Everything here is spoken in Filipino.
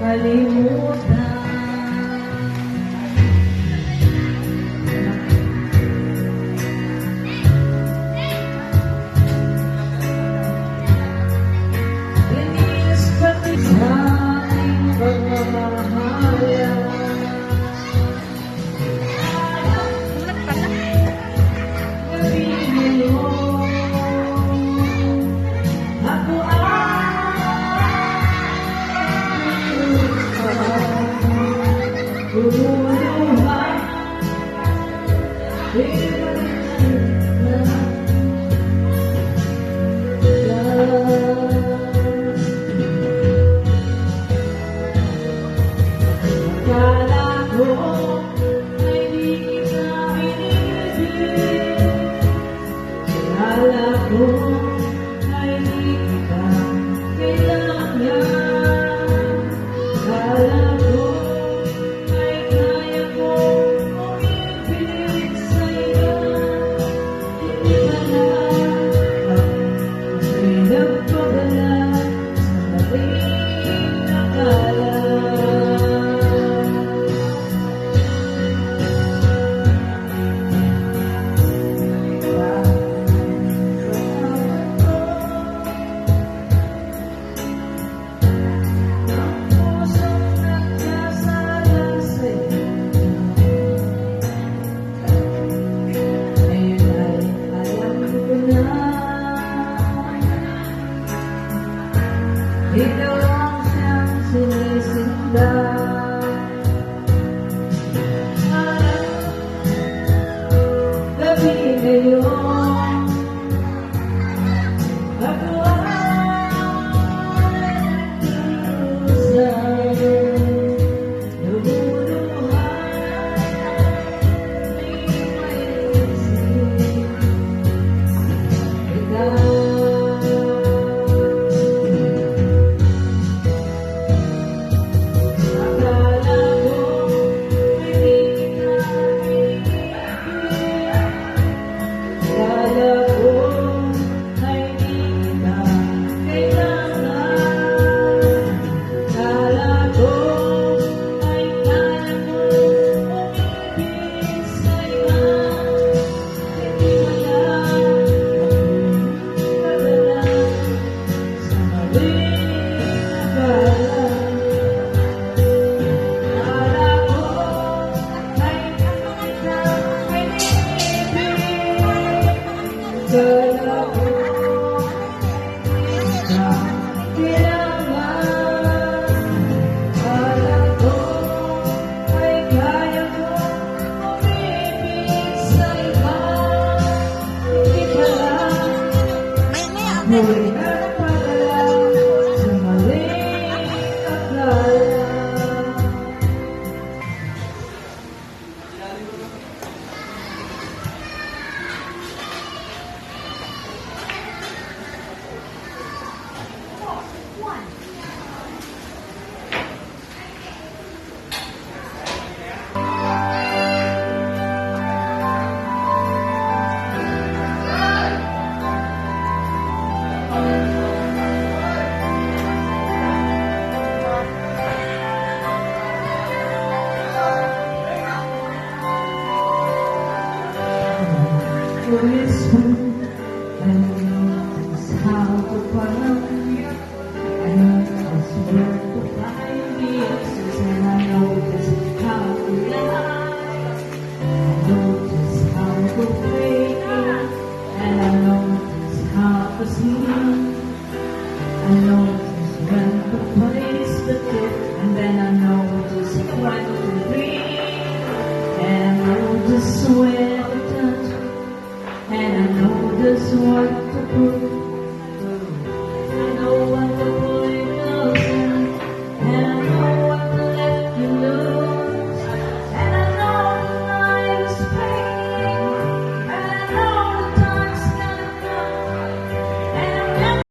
kalimutan. Inis pati sa aking pagmamahalan. Gabi ngayon, ako luluha, akala ko ay di kita inibig, akala ko ay di kita kailangan, akala ko ay kaya ko umibig sa'yo. Hindi pala ako'y nagpadala sa maling akala. Ikaw ang siyang sinisindan. Gabi ngayon, ako ay nagdurusan, lumuluha, di maisip. Ikaw Muli na nagpadala sa maling akala. Whisper, I know just how to find you. I know just where to find the answers, and I know just how to lie. I know just how to fake it, and I know just how to sleep. I know just when to place the tip, and then I know just when to breathe, and I know just where to touch. And I know just what to prove.